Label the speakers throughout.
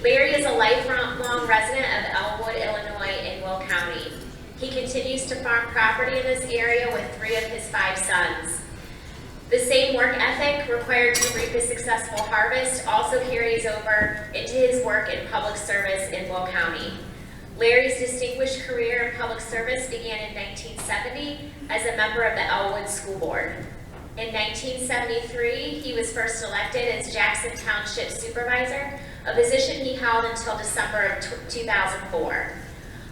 Speaker 1: Larry is a lifelong resident of Elwood, Illinois in Will County. He continues to farm property in this area with 3 of his 5 sons. The same work ethic required to reap a successful harvest also carries over into his work in public service in Will County. Larry's distinguished career in public service began in 1970 as a member of the Elwood School Board. In 1973, he was first elected as Jackson Township Supervisor, a position he held until December of 2004.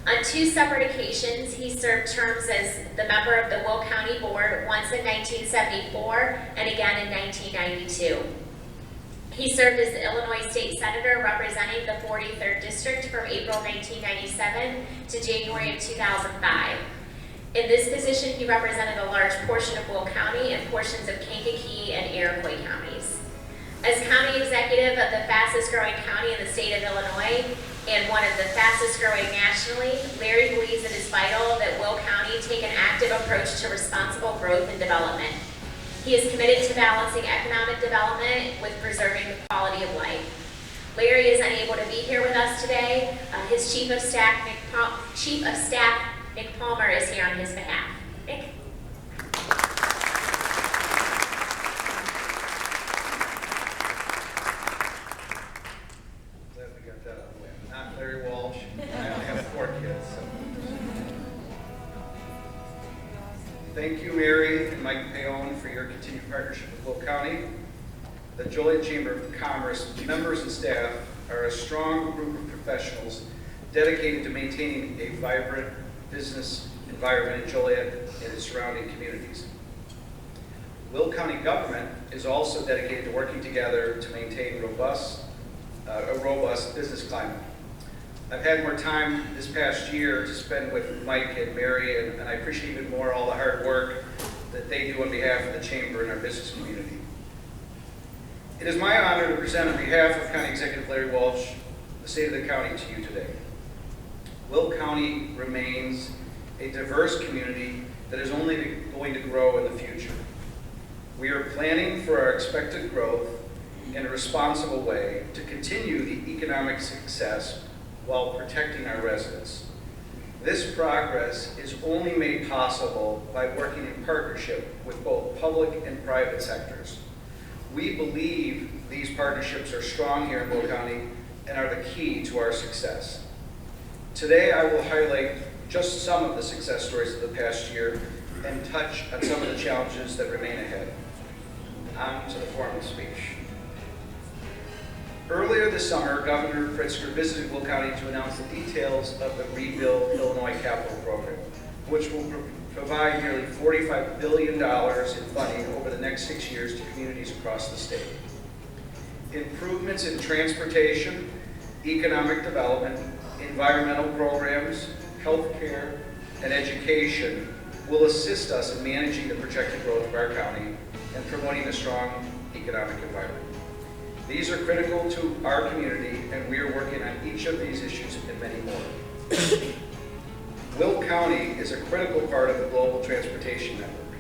Speaker 1: On 2 separate occasions, he served terms as the member of the Will County Board, once in 1974 and again in 1992. He served as the Illinois State Senator representing the 43rd District from April 1997 to January of 2005. In this position, he represented a large portion of Will County and portions of Kankakee and Iroquois counties. As county executive of the fastest growing county in the state of Illinois and one of the fastest growing nationally, Larry believes it is vital that Will County take an active approach to responsible growth and development. He is committed to balancing economic development with preserving the quality of life. Larry is unable to be here with us today. His Chief of Staff, Nick Palmer, is here on his behalf. Nick?
Speaker 2: Glad we got that out of the way. I'm Larry Walsh. I only have 4 kids. So. Thank you, Mary and Mike Paone, for your continued partnership with Will County. The Joliet Chamber of Commerce members and staff are a strong group of professionals dedicated to maintaining a vibrant business environment in Joliet and its surrounding communities. Will County government is also dedicated to working together to maintain a robust business climate. I've had more time this past year to spend with Mike and Mary, and I appreciate even more all the hard work that they do on behalf of the Chamber and our business community. It is my honor to present on behalf of County Executive Larry Walsh the state of the county to you today. Will County remains a diverse community that is only going to grow in the future. We are planning for our expected growth in a responsible way to continue the economic success while protecting our residents. This progress is only made possible by working in partnership with both public and private sectors. We believe these partnerships are strong here in Will County and are the key to our success. Today I will highlight just some of the success stories of the past year and touch on some of the challenges that remain ahead. On to the formal speech. Earlier this summer, Governor Pritzker visited Will County to announce the details of the Rebuild Illinois Capital Program, which will provide nearly $45 billion in funding over the next 6 years to communities across the state. Improvements in transportation, economic development, environmental programs, healthcare, and education will assist us in managing the projected growth of our county and promoting a strong economic environment. These are critical to our community, and we are working on each of these issues and many more. Will County is a critical part of the global transportation network.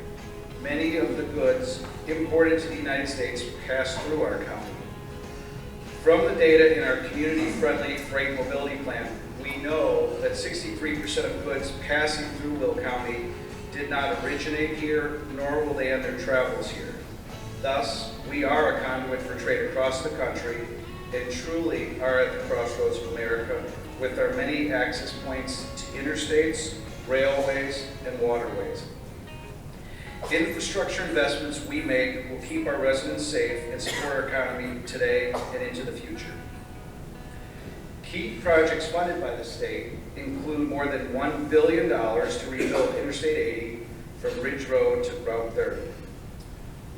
Speaker 2: Many of the goods imported to the United States pass through our county. From the data in our community-friendly freight mobility plan, we know that 63% of goods passing through Will County did not originate here, nor will they end their travels here. Thus, we are a conduit for trade across the country and truly are at the crossroads of America with our many access points to interstates, railways, and waterways. Infrastructure investments we make will keep our residents safe and support our economy today and into the future. Key projects funded by the state include more than $1 billion to rebuild Interstate 80 from Ridge Road to Route 30.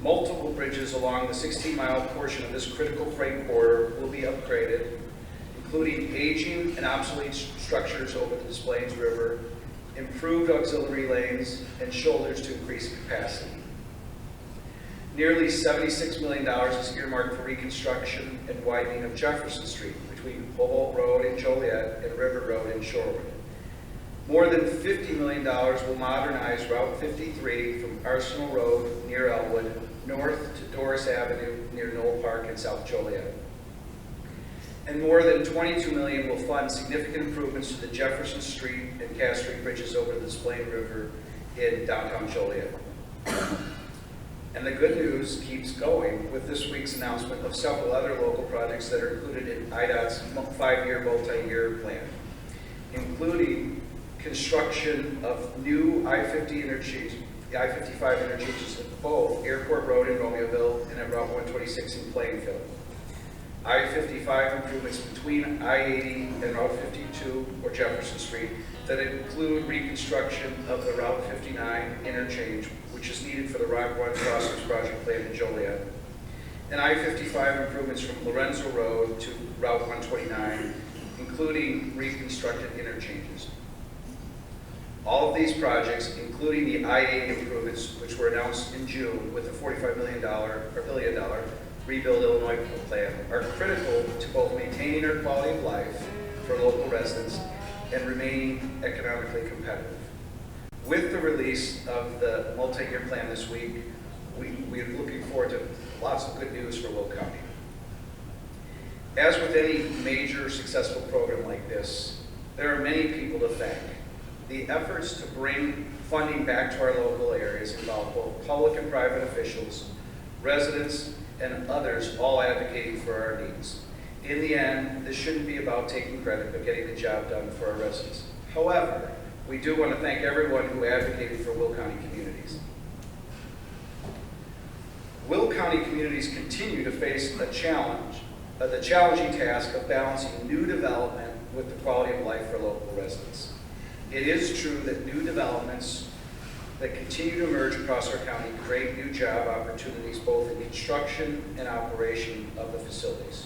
Speaker 2: Multiple bridges along the 16-mile portion of this critical freight corridor will be upgraded, including aging and obsolete structures over the Des Plaines River, improved auxiliary lanes, and shoulders to increase capacity. Nearly $76 million is earmarked for reconstruction and widening of Jefferson Street between Cobalt Road in Joliet and River Road in Shorewood. More than $50 million will modernize Route 53 from Arsenal Road near Elwood north to Doris Avenue near Knoll Park in South Joliet. And more than $22 million will fund significant improvements to the Jefferson Street and Cass Street bridges over the Des Plaines River in downtown Joliet. And the good news keeps going with this week's announcement of several other local projects that are included in IDOT's 5-year multi-year plan, including construction of new I-55 interchanges at both Airport Road in Romeoville and at Route 126 in Plainfield. I-55 improvements between I-80 and Route 52 or Jefferson Street that include reconstruction of the Route 59 interchange, which is needed for the Rock Run Crossings project plan in Joliet. And I-55 improvements from Lorenzo Road to Route 129, including reconstructed interchanges. All of these projects, including the I-80 improvements, which were announced in June with a $45 billion Rebuild Illinois plan, are critical to both maintaining our quality of life for local residents and remaining economically competitive. With the release of the multi-year plan this week, we're looking forward to lots of good news for Will County. As with any major successful program like this, there are many people to thank. The efforts to bring funding back to our local areas involve both public and private officials, residents, and others all advocating for our needs. In the end, this shouldn't be about taking credit, but getting the job done for our residents. However, we do want to thank everyone who advocated for Will County communities. Will County communities continue to face the challenging task of balancing new development with the quality of life for local residents. It is true that new developments that continue to emerge across our county create new job opportunities both in construction and operation of the facilities.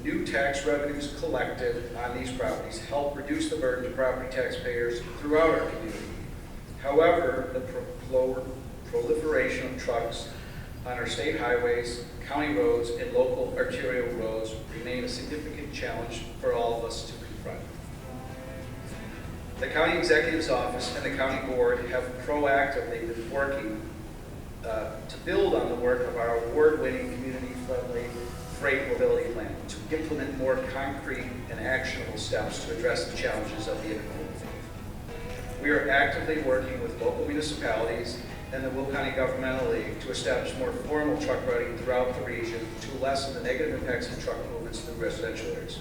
Speaker 2: New tax revenues collected on these properties help reduce the burden to property taxpayers throughout our community. However, the proliferation of trucks on our state highways, county roads, and local arterial roads remain a significant challenge for all of us to confront. The County Executive's Office and the County Board have proactively been working to build on the work of our award-winning community-friendly freight mobility plan to implement more concrete and actionable steps to address the challenges of the intermodal fleet. We are actively working with local municipalities and the Will County Governmental League to establish more formal truck routing throughout the region to lessen the negative impacts of truck movements through residential areas.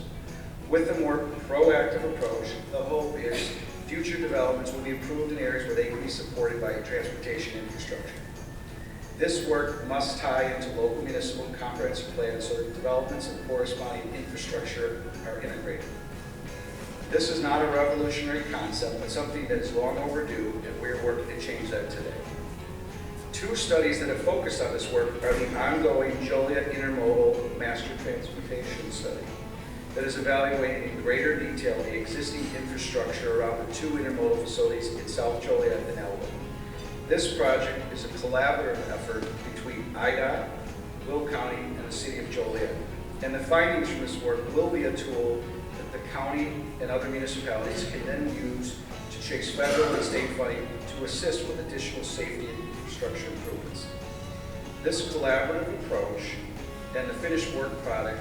Speaker 2: With a more proactive approach, the hope is future developments will be approved in areas where they can be supported by transportation infrastructure. This work must tie into local municipal comprehensive plans so that developments and corresponding infrastructure are integrated. This is not a revolutionary concept, but something that is long overdue, and we're working to change that today. Two studies that have focused on this work are the ongoing Joliet Intermodal Master Transportation Study that is evaluating in greater detail the existing infrastructure around the two intermodal facilities in South Joliet and Elwood. This project is a collaborative effort between IDOT, Will County, and the City of Joliet. And the findings from this work will be a tool that the county and other municipalities can then use to chase federal and state funding to assist with additional safety and infrastructure improvements. This collaborative approach and the finished work product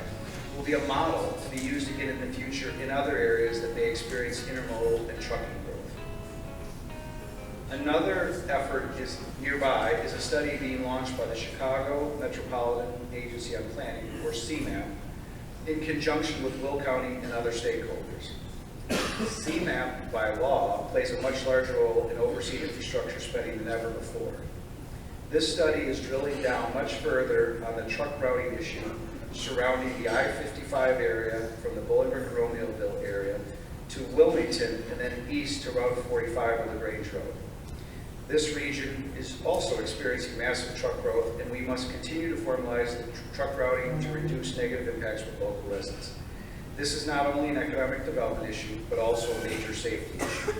Speaker 2: will be a model to be used again in the future in other areas that may experience intermodal and trucking growth. Another effort nearby is a study being launched by the Chicago Metropolitan Agency on Planning, or CMAP, in conjunction with Will County and other stakeholders. CMAP, by law, plays a much larger role in overseeing infrastructure spending than ever before. This study is drilling down much further on the truck routing issue surrounding the I-55 area from the Bowling Green Romeoville area to Wilmington and then east to Route 45 on the Grange Road. This region is also experiencing massive truck growth, and we must continue to formalize the truck routing to reduce negative impacts with local residents. This is not only an economic development issue, but also a major safety issue.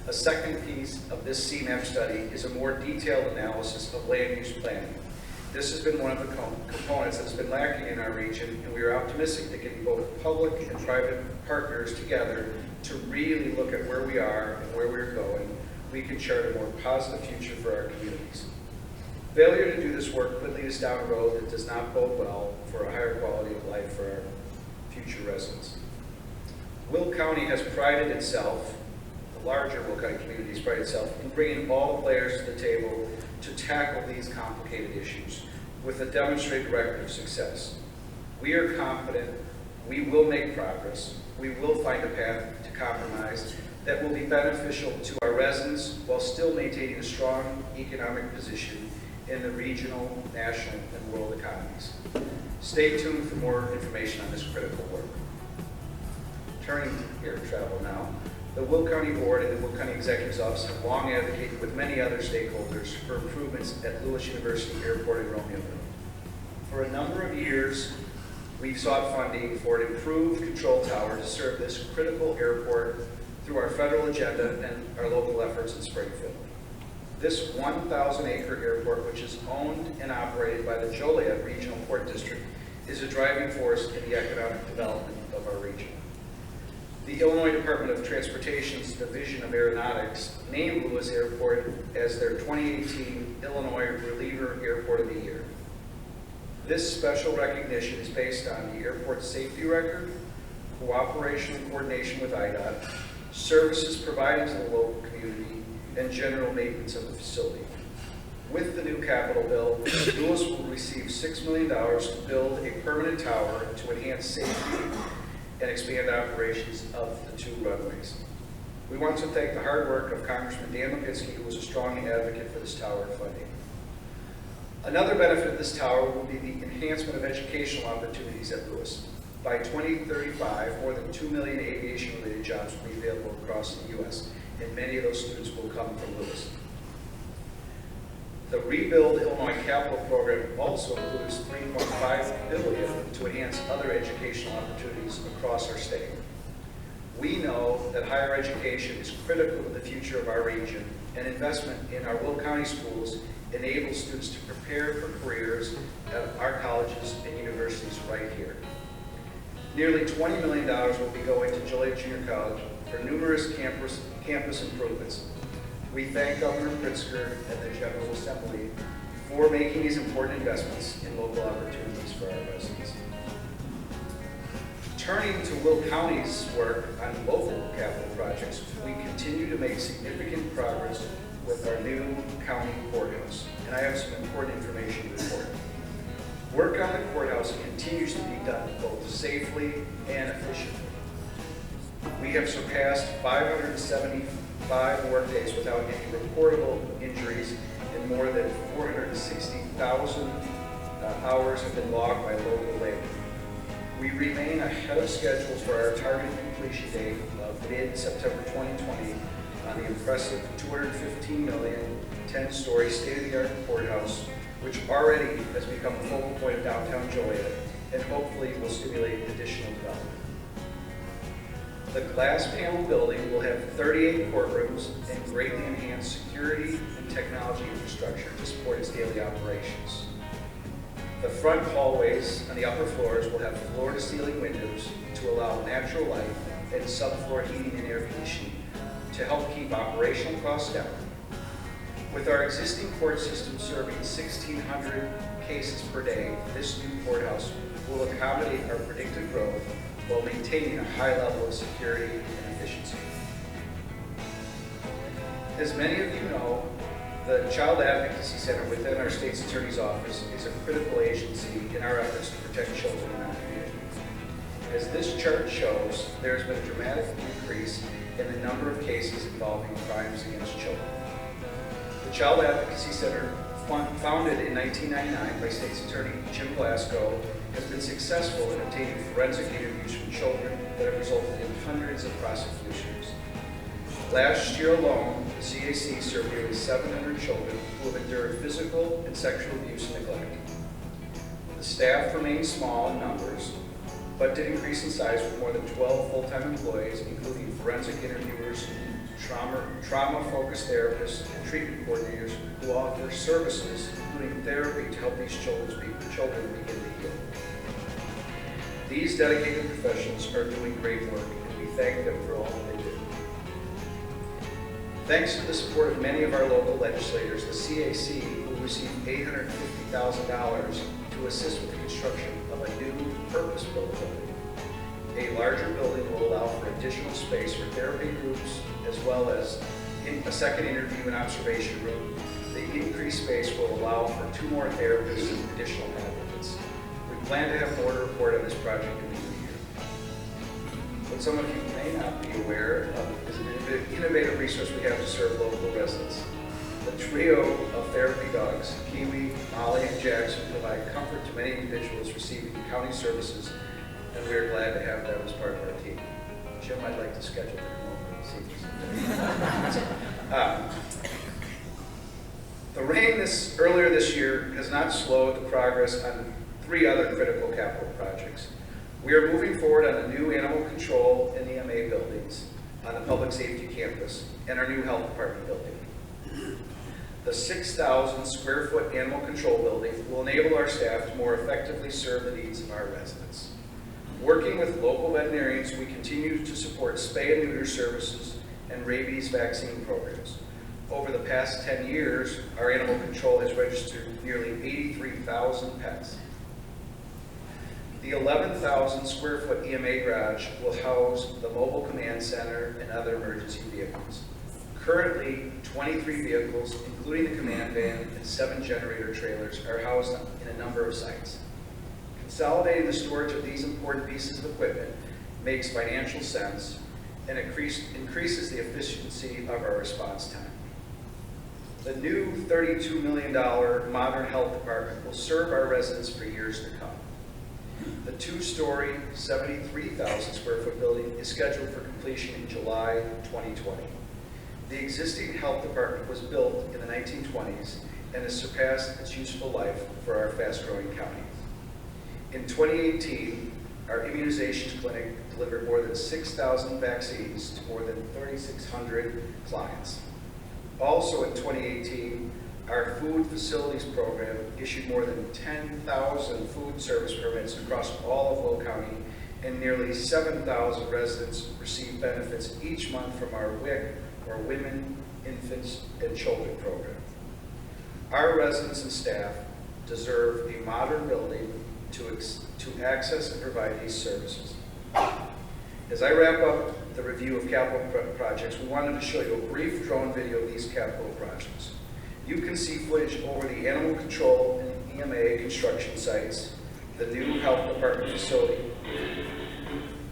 Speaker 2: A second piece of this CMAP study is a more detailed analysis of land use planning. This has been one of the components that's been lacking in our region, and we are optimistic that getting both public and private partners together to really look at where we are and where we're going, we can chart a more positive future for our communities. Failure to do this work could lead us down a road that does not bode well for a higher quality of life for our residents. Will County has prided itself, the larger Will County community has prided itself in bringing all the players to the table to tackle these complicated issues with a demonstrated record of success. We are confident we will make progress. We will find a path to compromise that will be beneficial to our residents while still maintaining a strong economic position in the regional, national, and world economies. Stay tuned for more information on this critical work. Turning to air travel now, the Will County Board and the Will County Executive's Office have long advocated with many other stakeholders for improvements at Lewis University Airport in Romeoville. For a number of years, we've sought funding for an improved control tower to serve this critical airport through our federal agenda and our local efforts in Springfield. This 1,000-acre airport, which is owned and operated by the Joliet Regional Port District, is a driving force in the economic development of our region. The Illinois Department of Transportation's Division of Aeronautics named Lewis Airport as their 2018 Illinois Reliever Airport of the Year. This special recognition is based on the airport's safety record, cooperation and coordination with IDOT, services provided to the local community, and general maintenance of the facility. With the new capital bill, Lewis will receive $6 million to build a permanent tower to enhance safety and expand operations of the two runways. We want to thank the hard work of Congressman Dan Lipinski, who was a strong advocate for this tower funding. Another benefit of this tower will be the enhancement of educational opportunities at Lewis. By 2035, more than 2 million aviation-related jobs will be available across the U.S., and many of those students will come from Lewis. The Rebuild Illinois Capital Program also includes $3.5 billion to enhance other educational opportunities across our state. We know that higher education is critical to the future of our region, and investment in our Will County schools enables students to prepare for careers at our colleges and universities right here. Nearly $20 million will be going to Joliet Junior College for numerous campus improvements. We thank Governor Pritzker and the General Assembly for making these important investments in local opportunities for our residents. Turning to Will County's work on local capital projects, we continue to make significant progress with our new county courthouse, and I have some important information to report. Work on the courthouse continues to be done both safely and efficiently. We have surpassed 575 workdays without any reportable injuries, and more than 460,000 hours have been logged by local labor. We remain ahead of schedule for our targeted completion date of mid-September 2020 on the impressive $215 million, 10-story state-of-the-art courthouse, which already has become a focal point of downtown Joliet and hopefully will stimulate additional development. The glass panel building will have 38 courtrooms and greatly enhanced security and technology infrastructure to support its daily operations. The front hallways on the upper floors will have floor-to-ceiling windows to allow natural light and subfloor heating and air conditioning to help keep operational costs down. With our existing court system serving 1,600 cases per day, this new courthouse will accommodate our predicted growth while maintaining a high level of security and efficiency. As many of you know, the Child Advocacy Center within our State's Attorney's Office is a critical agency in our efforts to protect children in our community. As this chart shows, there has been a dramatic increase in the number of cases involving crimes against children. The Child Advocacy Center, founded in 1999 by State's Attorney Jim Glasgow, has been successful in obtaining forensic interviews from children that have resulted in hundreds of prosecutions. Last year alone, the CAC served nearly 700 children who have endured physical and sexual abuse and neglect. The staff remains small in numbers, but did increase in size with more than 12 full-time employees, including forensic interviewers, trauma-focused therapists, and treatment coordinators who offer services, including therapy, to help these children begin to heal. These dedicated professionals are doing great work, and we thank them for all that they do. Thanks to the support of many of our local legislators, the CAC will receive $850,000 to assist with the construction of a new purpose-built building. A larger building will allow for additional space for therapy groups as well as a second interview and observation room. The increased space will allow for 2 more therapists and additional advocates. We plan to have more to report on this project in the new year. What some of you may not be aware of is an innovative resource we have to serve local residents. The trio of therapy dogs, Kiwi, Molly, and Jackson, provide comfort to many individuals receiving county services, and we are glad to have them as part of our team. Jim, I'd like to schedule them. The rain earlier this year has not slowed the progress on 3 other critical capital projects. We are moving forward on the new animal control and EMA buildings on the public safety campus and our new health department building. The 6,000 square foot animal control building will enable our staff to more effectively serve the needs of our residents. Working with local veterinarians, we continue to support spay and neuter services and rabies vaccine programs. Over the past 10 years, our animal control has registered nearly 83,000 pets. The 11,000 square foot EMA garage will house the mobile command center and other emergency vehicles. Currently, 23 vehicles, including the command van and 7 generator trailers, are housed in a number of sites. Consolidating the storage of these important pieces of equipment makes financial sense and increases the efficiency of our response time. The new $32 million modern health department will serve our residents for years to come. The 2-story, 73,000 square foot building is scheduled for completion in July 2020. The existing health department was built in the 1920s and has surpassed its useful life for our fast-growing county. In 2018, our immunizations clinic delivered more than 6,000 vaccines to more than 3,600 clients. Also in 2018, our food facilities program issued more than 10,000 food service permits across all of Will County, and nearly 7,000 residents receive benefits each month from our WIC, or Women, Infants, and Children program. Our residents and staff deserve a modern building to access and provide these services. As I wrap up the review of capital projects, we wanted to show you a brief drone video of these capital projects. You can see footage over the animal control and EMA construction sites, the new health department facility,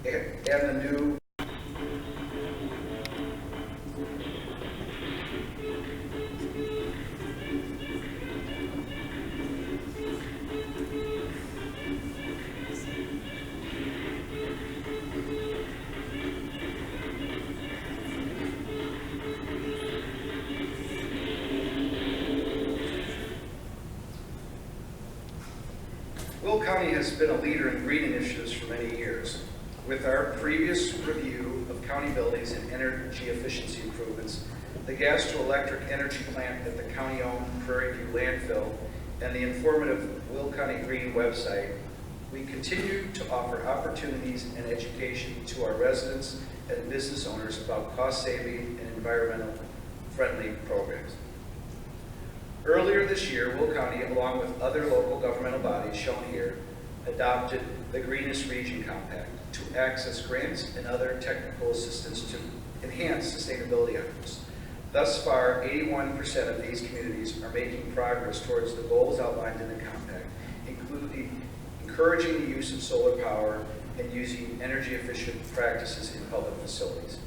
Speaker 2: and the new Will County has been a leader in green initiatives for many years. With our previous review of county buildings and energy efficiency improvements, the gas-to-electric energy plant at the county-owned Prairie View landfill, and the informative Will County Green website, we continue to offer opportunities and education to our residents and business owners about cost-saving and environmental-friendly programs. Earlier this year, Will County, along with other local governmental bodies shown here, adopted the Greenest Region Compact to access grants and other technical assistance to enhance sustainability efforts. Thus far, 81% of these communities are making progress towards the goals outlined in the compact, including encouraging the use of solar power and using energy-efficient practices in public facilities.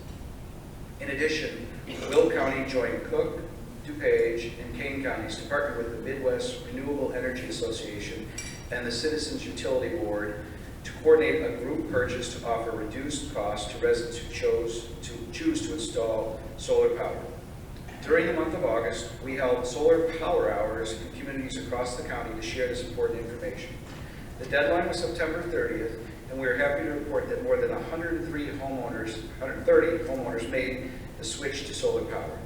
Speaker 2: In addition, Will County joined Cook, DuPage, and Kane counties to partner with the Midwest Renewable Energy Association and the Citizens Utility Board to coordinate a group purchase to offer reduced costs to residents who choose to install solar power. During the month of August, we held solar power hours in communities across the county to share this important information. The deadline was September 30th, and we are happy to report that more than 130 homeowners made the switch to solar power.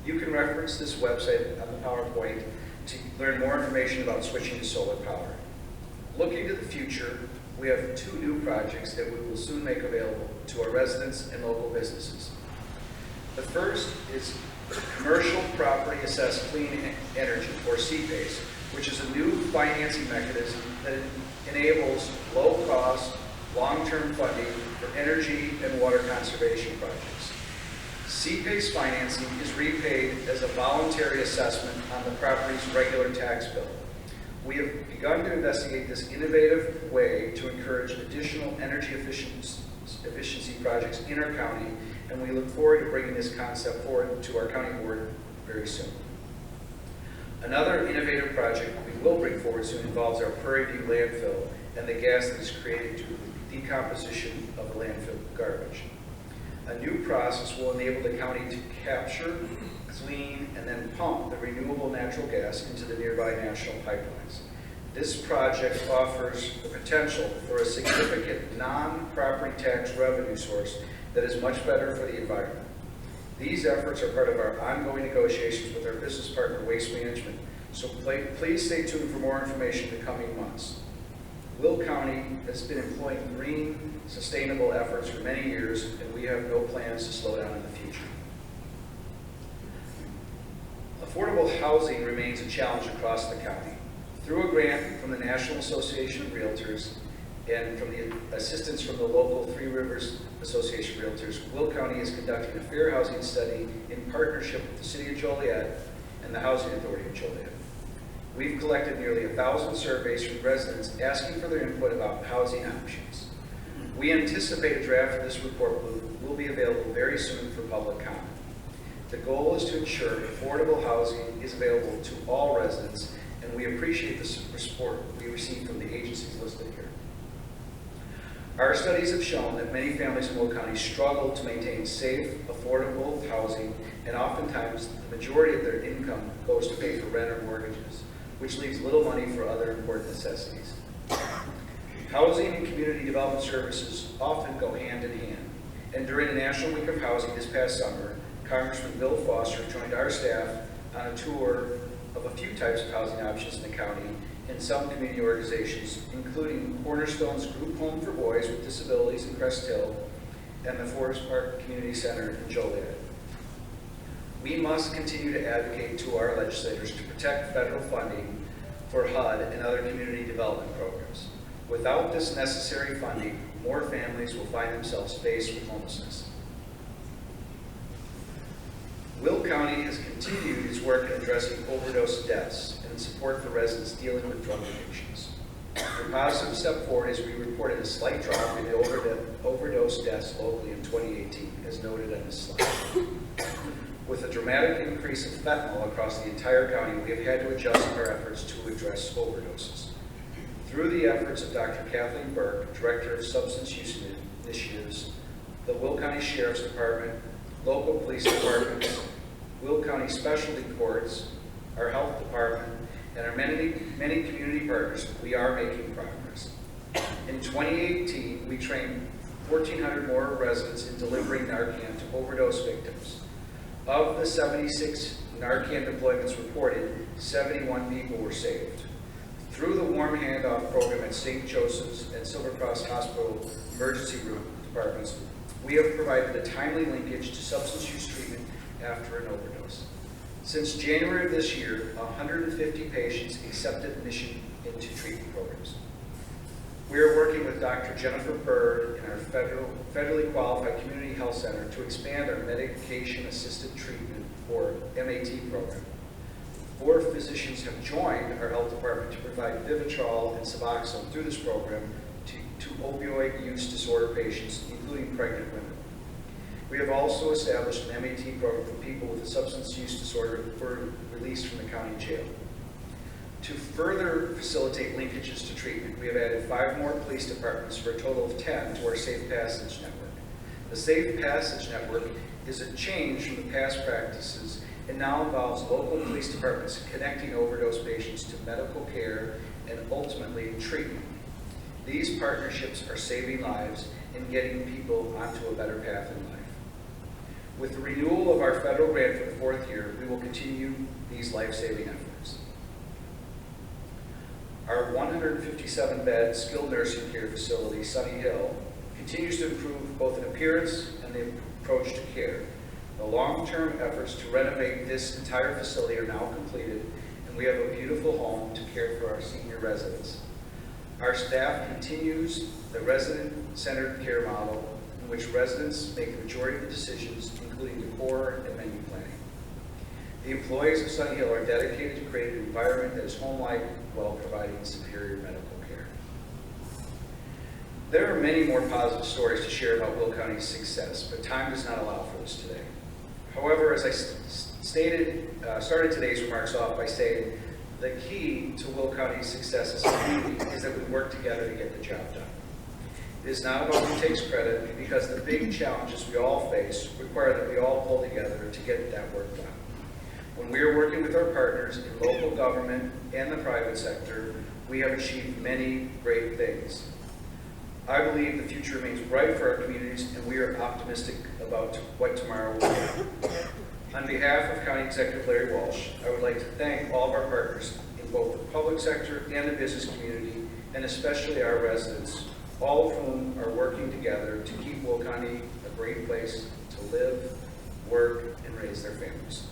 Speaker 2: You can reference this website on the PowerPoint to learn more information about switching to solar power. Looking to the future, we have 2 new projects that we will soon make available to our residents and local businesses. The first is Commercial Property Assessed Clean Energy, or CPACE, which is a new financing mechanism that enables low-cost, long-term funding for energy and water conservation projects. CPACE financing is repaid as a voluntary assessment on the property's regular tax bill. We have begun to investigate this innovative way to encourage additional energy efficiency projects in our county, and we look forward to bringing this concept forward to our county board very soon. Another innovative project we will bring forward soon involves our Prairie View landfill and the gas that is created due to the decomposition of the landfill garbage. A new process will enable the county to capture, clean, and then pump the renewable natural gas into the nearby national pipelines. This project offers the potential for a significant non-property tax revenue source that is much better for the environment. These efforts are part of our ongoing negotiations with our business partner, Waste Management, so please stay tuned for more information in the coming months. Will County has been employing green, sustainable efforts for many years, and we have no plans to slow down in the future. Affordable housing remains a challenge across the county. Through a grant from the National Association of Realtors and from the assistance from the local Three Rivers Association of Realtors, Will County is conducting a fair housing study in partnership with the City of Joliet and the Housing Authority of Joliet. We've collected nearly 1,000 surveys from residents asking for their input about housing options. We anticipate a draft of this report will be available very soon for public comment. The goal is to ensure affordable housing is available to all residents, and we appreciate the support we receive from the agencies listed here. Our studies have shown that many families in Will County struggle to maintain safe, affordable housing, and oftentimes the majority of their income goes to pay for rent or mortgages, which leaves little money for other important necessities. Housing and community development services often go hand in hand, and during the National Week of Housing this past summer, Congressman Bill Foster joined our staff on a tour of a few types of housing options in the county and some community organizations, including Cornerstone's Group Home for Boys with Disabilities in Crest Hill and the Forest Park Community Center in Joliet. We must continue to advocate to our legislators to protect federal funding for HUD and other community development programs. Without this necessary funding, more families will find themselves faced with homelessness. Will County has continued its work in addressing overdose deaths and in support for residents dealing with drug addictions. A positive step forward is we reported a slight drop in the overdose deaths locally in 2018, as noted on this slide. With a dramatic increase of fentanyl across the entire county, we have had to adjust our efforts to address overdoses. Through the efforts of Dr. Kathleen Burke, Director of Substance Use Initiatives, the Will County Sheriff's Department, local police departments, Will County Specialty Courts, our health department, and our many community partners, we are making progress. In 2018, we trained 1,400 more residents in delivering Narcan to overdose victims. Of the 76 Narcan deployments reported, 71 people were saved. Through the Warm Handoff program at St. Joseph's and Silver Cross Hospital emergency room departments, we have provided a timely linkage to substance use treatment after an overdose. Since January of this year, 150 patients accepted admission into treatment programs. We are working with Dr. Jennifer Bird in our federally qualified community health center to expand our medication-assisted treatment, or MAT program. 4 physicians have joined our health department to provide Vivitrol and Suboxone through this program to opioid use disorder patients, including pregnant women. We have also established an MAT program for people with a substance use disorder who were released from the county jail. To further facilitate linkages to treatment, we have added 5 more police departments for a total of 10 to our Safe Passage Network. The Safe Passage Network is a change from the past practices and now involves local police departments connecting overdose patients to medical care and ultimately treatment. These partnerships are saving lives and getting people onto a better path in life. With the renewal of our federal grant for the 4th year, we will continue these life-saving efforts. Our 157-bed skilled nursing care facility, Sunny Hill, continues to improve both in appearance and the approach to care. The long-term efforts to renovate this entire facility are now completed, and we have a beautiful home to care for our senior residents. Our staff continues the resident-centered care model in which residents make the majority of the decisions, including decor and menu planning. The employees of Sun Hill are dedicated to creating an environment that is home-like while providing superior medical care. There are many more positive stories to share about Will County's success, but time does not allow for this today. However, as I started today's remarks off by saying, the key to Will County's success as a community is that we work together to get the job done. It is not about who takes credit, because the big challenges we all face require that we all pull together to get that work done. When we are working with our partners in local government and the private sector, we have achieved many great things. I believe the future remains bright for our communities, and we are optimistic about what tomorrow will bring. On behalf of County Executive Larry Walsh, I would like to thank all of our partners in both the public sector and the business community, and especially our residents, all of whom are working together to keep Will County a great place to live, work, and raise their families.